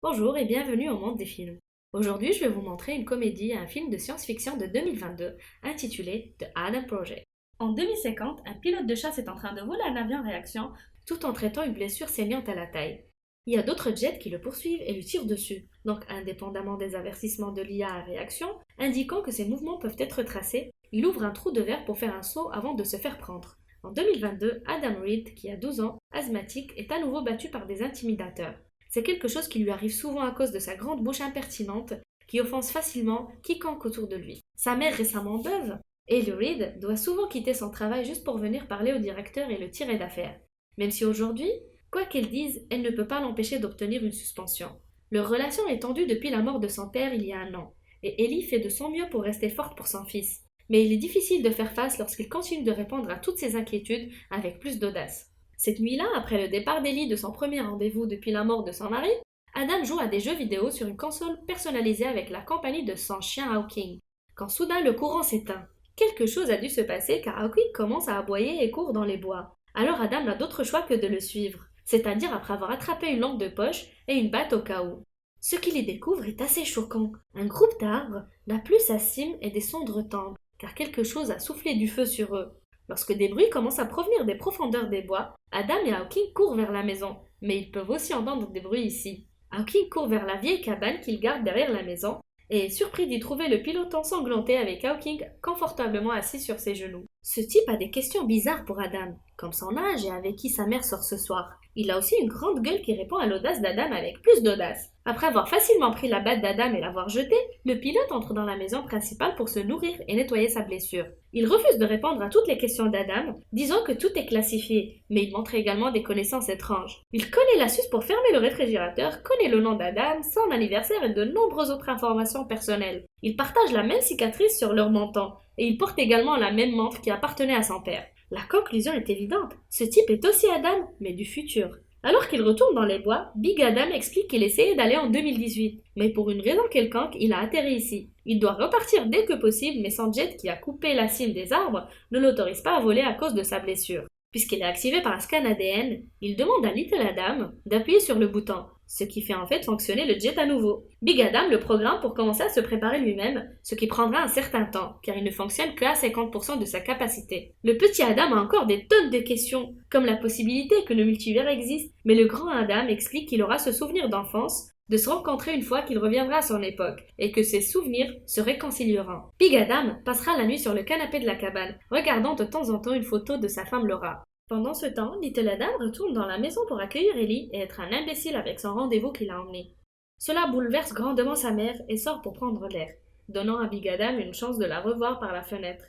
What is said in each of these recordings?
Bonjour et bienvenue au monde des films. Aujourd'hui, je vais vous montrer une comédie et un film de science-fiction de 2022 intitulé The Adam Project. En 2050, un pilote de chasse est en train de voler un avion en réaction tout en traitant une blessure saignante à la taille. Il y a d'autres jets qui le poursuivent et lui tirent dessus, donc indépendamment des avertissements de l'IA à réaction, indiquant que ses mouvements peuvent être tracés, il ouvre un trou de verre pour faire un saut avant de se faire prendre. En 2022, Adam Reed, qui a 12 ans, asthmatique, est à nouveau battu par des intimidateurs. C'est quelque chose qui lui arrive souvent à cause de sa grande bouche impertinente qui offense facilement quiconque autour de lui. Sa mère récemment veuve, Hayley Reid, doit souvent quitter son travail juste pour venir parler au directeur et le tirer d'affaire. Même si aujourd'hui, quoi qu'elle dise, elle ne peut pas l'empêcher d'obtenir une suspension. Leur relation est tendue depuis la mort de son père il y a un an, et Ellie fait de son mieux pour rester forte pour son fils. Mais il est difficile de faire face lorsqu'il continue de répondre à toutes ses inquiétudes avec plus d'audace. Cette nuit-là, après le départ d'Ellie de son premier rendez-vous depuis la mort de son mari, Adam joue à des jeux vidéo sur une console personnalisée avec la compagnie de son chien Hawking, quand soudain le courant s'éteint. Quelque chose a dû se passer car Hawking commence à aboyer et court dans les bois. Alors Adam n'a d'autre choix que de le suivre, c'est-à-dire après avoir attrapé une lampe de poche et une batte au cas où. Ce qu'il y découvre est assez choquant. Un groupe d'arbres n'a plus sa cime et des cendres tombent, car quelque chose a soufflé du feu sur eux. Lorsque des bruits commencent à provenir des profondeurs des bois, Adam et Hawking courent vers la maison, mais ils peuvent aussi entendre des bruits ici. Hawking court vers la vieille cabane qu'il garde derrière la maison et est surpris d'y trouver le pilote ensanglanté avec Hawking confortablement assis sur ses genoux. Ce type a des questions bizarres pour Adam, comme son âge et avec qui sa mère sort ce soir. Il a aussi une grande gueule qui répond à l'audace d'Adam avec plus d'audace. Après avoir facilement pris la batte d'Adam et l'avoir jetée, le pilote entre dans la maison principale pour se nourrir et nettoyer sa blessure. Il refuse de répondre à toutes les questions d'Adam, disant que tout est classifié, mais il montre également des connaissances étranges. Il connaît l'astuce pour fermer le réfrigérateur, connaît le nom d'Adam, son anniversaire et de nombreuses autres informations personnelles. Ils partagent la même cicatrice sur leur menton, et ils portent également la même montre qui appartenait à son père. La conclusion est évidente, ce type est aussi Adam, mais du futur. Alors qu'il retourne dans les bois, Big Adam explique qu'il essayait d'aller en 2018, mais pour une raison quelconque, il a atterri ici. Il doit repartir dès que possible, mais son jet qui a coupé la cime des arbres ne l'autorise pas à voler à cause de sa blessure. Puisqu'il est activé par un scan ADN, il demande à Little Adam d'appuyer sur le bouton, ce qui fait en fait fonctionner le jet à nouveau. Big Adam le programme pour commencer à se préparer lui-même, ce qui prendra un certain temps, car il ne fonctionne qu'à 50% de sa capacité. Le petit Adam a encore des tonnes de questions, comme la possibilité que le multivers existe, mais le grand Adam explique qu'il aura ce souvenir d'enfance, de se rencontrer une fois qu'il reviendra à son époque, et que ses souvenirs se réconcilieront. Big Adam passera la nuit sur le canapé de la cabane, regardant de temps en temps une photo de sa femme Laura. Pendant ce temps, Little Adam retourne dans la maison pour accueillir Ellie et être un imbécile avec son rendez-vous qu'il a emmené. Cela bouleverse grandement sa mère et sort pour prendre l'air, donnant à Big Adam une chance de la revoir par la fenêtre.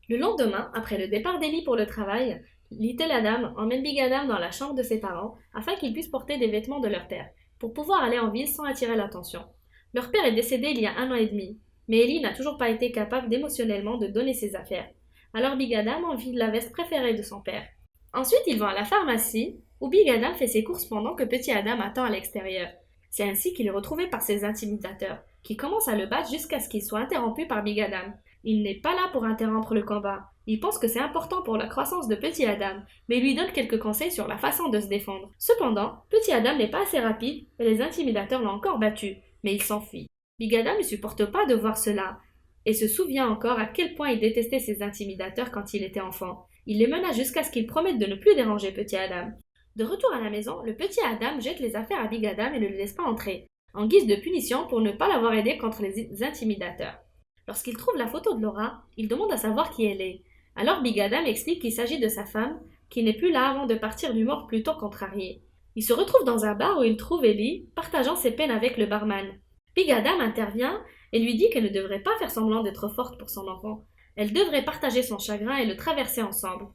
Le lendemain, après le départ d'Ellie pour le travail, Little Adam emmène Big Adam dans la chambre de ses parents afin qu'ils puissent porter des vêtements de leur père, pour pouvoir aller en ville sans attirer l'attention. Leur père est décédé il y a 1 an et demi, mais Ellie n'a toujours pas été capable d'émotionnellement de donner ses affaires. Alors Big Adam enfile la veste préférée de son père. Ensuite, ils vont à la pharmacie, où Big Adam fait ses courses pendant que Petit Adam attend à l'extérieur. C'est ainsi qu'il est retrouvé par ses intimidateurs, qui commencent à le battre jusqu'à ce qu'il soit interrompu par Big Adam. Il n'est pas là pour interrompre le combat. Il pense que c'est important pour la croissance de Petit Adam, mais il lui donne quelques conseils sur la façon de se défendre. Cependant, Petit Adam n'est pas assez rapide et les intimidateurs l'ont encore battu, mais il s'enfuit. Big Adam ne supporte pas de voir cela, et se souvient encore à quel point il détestait ses intimidateurs quand il était enfant. Il les menace jusqu'à ce qu'ils promettent de ne plus déranger Petit Adam. De retour à la maison, le petit Adam jette les affaires à Big Adam et ne le laisse pas entrer, en guise de punition pour ne pas l'avoir aidé contre les intimidateurs. Lorsqu'il trouve la photo de Laura, il demande à savoir qui elle est. Alors Big Adam explique qu'il s'agit de sa femme, qui n'est plus là avant de partir du mort plutôt contrarié. Il se retrouve dans un bar où il trouve Ellie, partageant ses peines avec le barman. Big Adam intervient et lui dit qu'elle ne devrait pas faire semblant d'être forte pour son enfant. Elle devrait partager son chagrin et le traverser ensemble.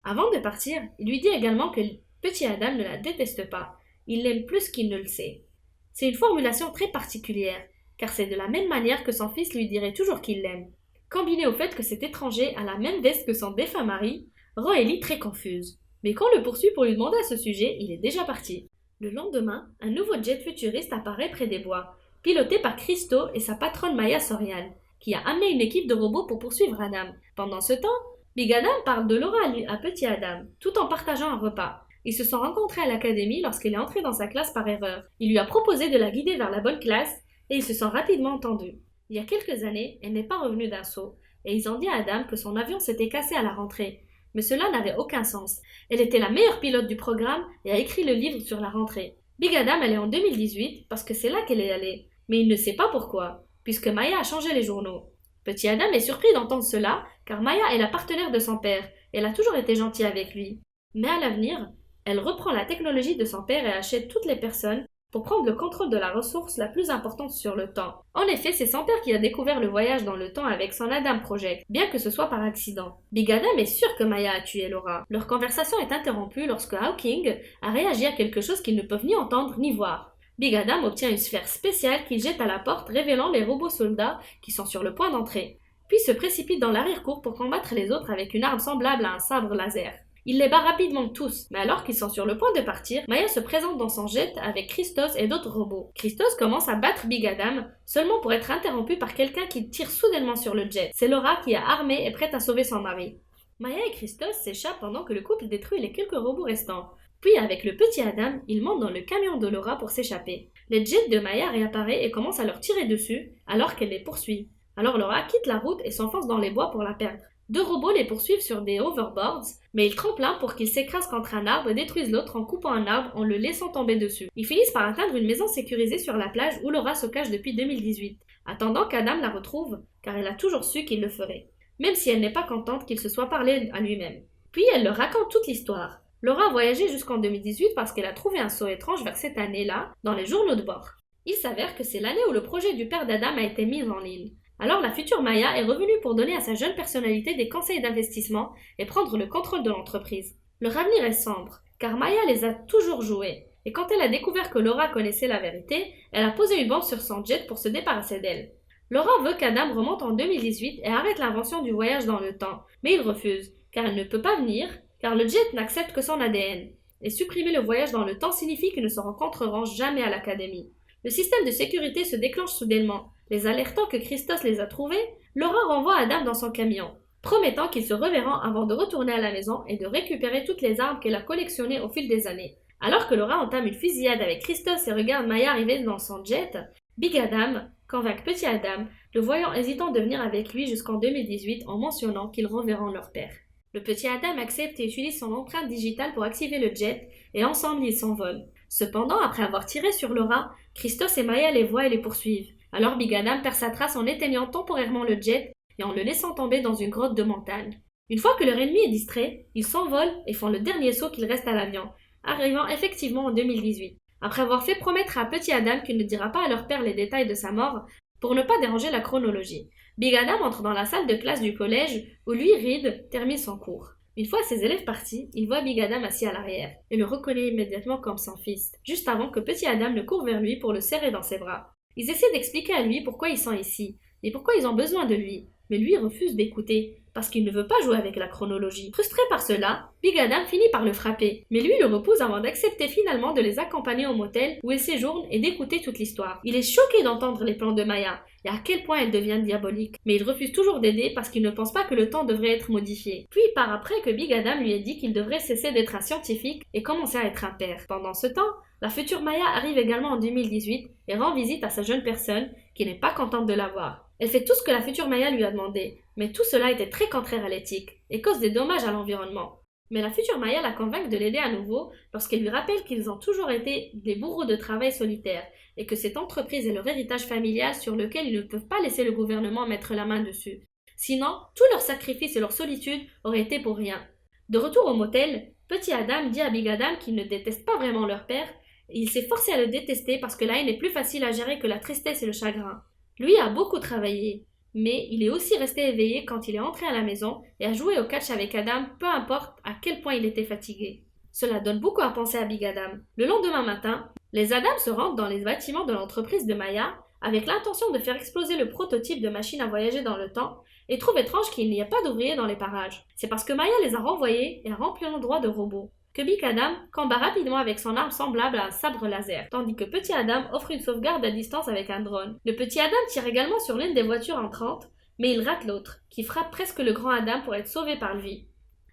Avant de partir, il lui dit également que Petit Adam ne la déteste pas. Il l'aime plus qu'il ne le sait. C'est une formulation très particulière, car c'est de la même manière que son fils lui dirait toujours qu'il l'aime. Combiné au fait que cet étranger a la même veste que son défunt mari, rend Ellie très confuse. Mais quand on le poursuit pour lui demander à ce sujet, il est déjà parti. Le lendemain, un nouveau jet futuriste apparaît près des bois, piloté par Christo et sa patronne Maya Sorian, qui a amené une équipe de robots pour poursuivre Adam. Pendant ce temps, Big Adam parle de Laura à Petit Adam, tout en partageant un repas. Ils se sont rencontrés à l'académie lorsqu'elle est entrée dans sa classe par erreur. Il lui a proposé de la guider vers la bonne classe et ils se sont rapidement entendus. Il y a quelques années, elle n'est pas revenue d'un saut et ils ont dit à Adam que son avion s'était cassé à la rentrée. Mais cela n'avait aucun sens. Elle était la meilleure pilote du programme et a écrit le livre sur la rentrée. Big Adam allait en 2018 parce que c'est là qu'elle est allée. Mais il ne sait pas pourquoi, puisque Maya a changé les journaux. Petit Adam est surpris d'entendre cela car Maya est la partenaire de son père. Elle a toujours été gentille avec lui. Mais à l'avenir, elle reprend la technologie de son père et achète toutes les personnes pour prendre le contrôle de la ressource la plus importante sur le temps. En effet, c'est son père qui a découvert le voyage dans le temps avec son Adam Project, bien que ce soit par accident. Big Adam est sûr que Maya a tué Laura. Leur conversation est interrompue lorsque Hawking a réagi à quelque chose qu'ils ne peuvent ni entendre ni voir. Big Adam obtient une sphère spéciale qu'il jette à la porte, révélant les robots soldats qui sont sur le point d'entrer, puis se précipite dans l'arrière-cour pour combattre les autres avec une arme semblable à un sabre laser. Il les bat rapidement tous, mais alors qu'ils sont sur le point de partir, Maya se présente dans son jet avec Christos et d'autres robots. Christos commence à battre Big Adam, seulement pour être interrompu par quelqu'un qui tire soudainement sur le jet. C'est Laura qui est armée et prête à sauver son mari. Maya et Christos s'échappent pendant que le couple détruit les quelques robots restants. Puis, avec le petit Adam, il monte dans le camion de Laura pour s'échapper. Le jet de Maya réapparaît et commence à leur tirer dessus, alors qu'elle les poursuit. Alors Laura quitte la route et s'enfonce dans les bois pour la perdre. Deux robots les poursuivent sur des hoverboards, mais ils trempent l'un pour qu'il s'écrase contre un arbre et détruisent l'autre en coupant un arbre en le laissant tomber dessus. Ils finissent par atteindre une maison sécurisée sur la plage où Laura se cache depuis 2018, attendant qu'Adam la retrouve, car elle a toujours su qu'il le ferait, même si elle n'est pas contente qu'il se soit parlé à lui-même. Puis elle leur raconte toute l'histoire. Laura a voyagé jusqu'en 2018 parce qu'elle a trouvé un saut étrange vers cette année-là dans les journaux de bord. Il s'avère que c'est l'année où le projet du père d'Adam a été mis en ligne. Alors la future Maya est revenue pour donner à sa jeune personnalité des conseils d'investissement et prendre le contrôle de l'entreprise. Leur avenir est sombre, car Maya les a toujours joués, et quand elle a découvert que Laura connaissait la vérité, elle a posé une bombe sur son jet pour se débarrasser d'elle. Laura veut qu'Adam remonte en 2018 et arrête l'invention du voyage dans le temps, mais il refuse, car elle ne peut pas venir, car le jet n'accepte que son ADN. Et supprimer le voyage dans le temps signifie qu'ils ne se rencontreront jamais à l'académie. Le système de sécurité se déclenche soudainement. Les alertant que Christos les a trouvés, Laura renvoie Adam dans son camion, promettant qu'ils se reverront avant de retourner à la maison et de récupérer toutes les armes qu'elle a collectionnées au fil des années. Alors que Laura entame une fusillade avec Christos et regarde Maya arriver dans son jet, Big Adam convainc Petit Adam, le voyant hésitant de venir avec lui jusqu'en 2018 en mentionnant qu'ils reverront leur père. Le petit Adam accepte et utilise son empreinte digitale pour activer le jet, et ensemble ils s'envolent. Cependant, après avoir tiré sur Laura, Christos et Maya les voient et les poursuivent. Alors Big Adam perd sa trace en éteignant temporairement le jet et en le laissant tomber dans une grotte de montagne. Une fois que leur ennemi est distrait, ils s'envolent et font le dernier saut qu'il reste à l'avion, arrivant effectivement en 2018. Après avoir fait promettre à Petit Adam qu'il ne dira pas à leur père les détails de sa mort, pour ne pas déranger la chronologie, Big Adam entre dans la salle de classe du collège où lui, Reed, termine son cours. Une fois ses élèves partis, il voit Big Adam assis à l'arrière et le reconnaît immédiatement comme son fils, juste avant que Petit Adam ne court vers lui pour le serrer dans ses bras. Ils essaient d'expliquer à lui pourquoi ils sont ici et pourquoi ils ont besoin de lui, mais lui refuse d'écouter parce qu'il ne veut pas jouer avec la chronologie. Frustré par cela, Big Adam finit par le frapper, mais lui le repousse avant d'accepter finalement de les accompagner au motel où ils séjournent et d'écouter toute l'histoire. Il est choqué d'entendre les plans de Maya et à quel point elle devient diabolique, mais il refuse toujours d'aider parce qu'il ne pense pas que le temps devrait être modifié. Puis il part après que Big Adam lui ait dit qu'il devrait cesser d'être un scientifique et commencer à être un père. Pendant ce temps, la future Maya arrive également en 2018 et rend visite à sa jeune personne qui n'est pas contente de la voir. Elle fait tout ce que la future Maya lui a demandé, mais tout cela était très contraire à l'éthique et cause des dommages à l'environnement. Mais la future Maya la convainc de l'aider à nouveau lorsqu'elle lui rappelle qu'ils ont toujours été des bourreaux de travail solitaires et que cette entreprise est leur héritage familial sur lequel ils ne peuvent pas laisser le gouvernement mettre la main dessus. Sinon, tous leurs sacrifices et leur solitude auraient été pour rien. De retour au motel, Petit Adam dit à Big Adam qu'ils ne détestent pas vraiment leur père et il s'est forcé à le détester parce que la haine est plus facile à gérer que la tristesse et le chagrin. Lui a beaucoup travaillé, mais il est aussi resté éveillé quand il est entré à la maison et a joué au catch avec Adam, peu importe à quel point il était fatigué. Cela donne beaucoup à penser à Big Adam. Le lendemain matin, les Adams se rendent dans les bâtiments de l'entreprise de Maya avec l'intention de faire exploser le prototype de machine à voyager dans le temps et trouvent étrange qu'il n'y ait pas d'ouvriers dans les parages. C'est parce que Maya les a renvoyés et a rempli l'endroit de robots que Big Adam combat rapidement avec son arme semblable à un sabre laser, tandis que Petit Adam offre une sauvegarde à distance avec un drone. Le Petit Adam tire également sur l'une des voitures entrantes, mais il rate l'autre, qui frappe presque le grand Adam pour être sauvé par lui.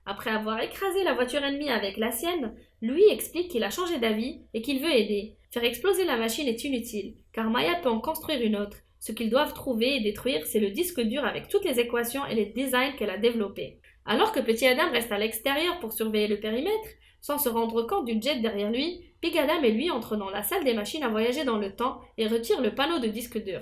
Après avoir écrasé la voiture ennemie avec la sienne, Lui explique qu'il a changé d'avis et qu'il veut aider. Faire exploser la machine est inutile, car Maya peut en construire une autre. Ce qu'ils doivent trouver et détruire, c'est le disque dur avec toutes les équations et les designs qu'elle a développés. Alors que Petit Adam reste à l'extérieur pour surveiller le périmètre, sans se rendre compte du jet derrière lui, Big Adam et lui entrent dans la salle des machines à voyager dans le temps et retirent le panneau de disque dur.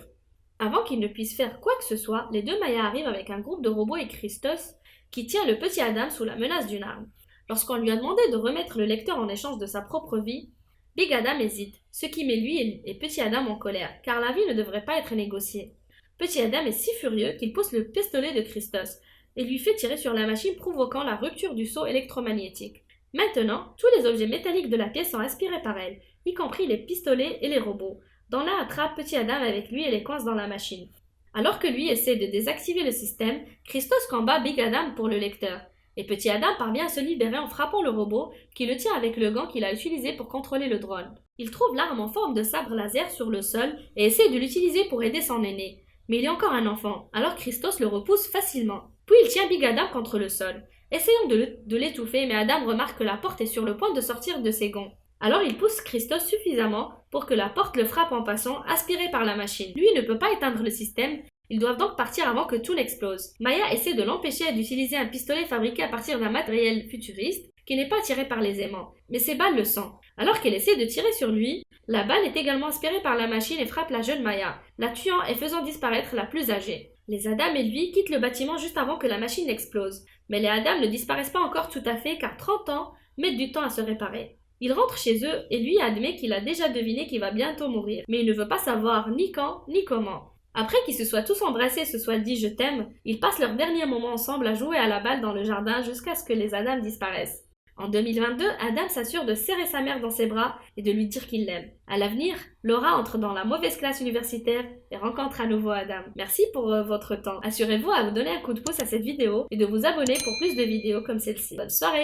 Avant qu'ils ne puissent faire quoi que ce soit, les deux Maya arrivent avec un groupe de robots et Christos, qui tient le petit Adam sous la menace d'une arme. Lorsqu'on lui a demandé de remettre le lecteur en échange de sa propre vie, Big Adam hésite, ce qui met lui et Petit Adam en colère, car la vie ne devrait pas être négociée. Petit Adam est si furieux qu'il pousse le pistolet de Christos et lui fait tirer sur la machine, provoquant la rupture du saut électromagnétique. Maintenant, tous les objets métalliques de la pièce sont aspirés par elle, y compris les pistolets et les robots. Donna attrape Petit Adam avec lui et les coince dans la machine. Alors que lui essaie de désactiver le système, Christos combat Big Adam pour le lecteur. Et Petit Adam parvient à se libérer en frappant le robot, qui le tient avec le gant qu'il a utilisé pour contrôler le drone. Il trouve l'arme en forme de sabre laser sur le sol et essaie de l'utiliser pour aider son aîné. Mais il est encore un enfant, alors Christos le repousse facilement. Puis il tient Big Adam contre le sol. Essayant de l'étouffer, mais Adam remarque que la porte est sur le point de sortir de ses gonds. Alors il pousse Christos suffisamment pour que la porte le frappe en passant, aspiré par la machine. Lui ne peut pas éteindre le système, ils doivent donc partir avant que tout n'explose. Maya essaie de l'empêcher d'utiliser un pistolet fabriqué à partir d'un matériel futuriste qui n'est pas tiré par les aimants, mais ses balles le sont. Alors qu'elle essaie de tirer sur lui, la balle est également aspirée par la machine et frappe la jeune Maya, la tuant et faisant disparaître la plus âgée. Les Adam et lui quittent le bâtiment juste avant que la machine n'explose, mais les Adam ne disparaissent pas encore tout à fait car 30 ans mettent du temps à se réparer. Il rentre chez eux et lui admet qu'il a déjà deviné qu'il va bientôt mourir, mais il ne veut pas savoir ni quand ni comment. Après qu'ils se soient tous embrassés et se soient dit « je t'aime », ils passent leurs derniers moments ensemble à jouer à la balle dans le jardin jusqu'à ce que les Adam disparaissent. En 2022, Adam s'assure de serrer sa mère dans ses bras et de lui dire qu'il l'aime. À l'avenir, Laura entre dans la mauvaise classe universitaire et rencontre à nouveau Adam. Merci pour votre temps. Assurez-vous à vous donner un coup de pouce à cette vidéo et de vous abonner pour plus de vidéos comme celle-ci. Bonne soirée!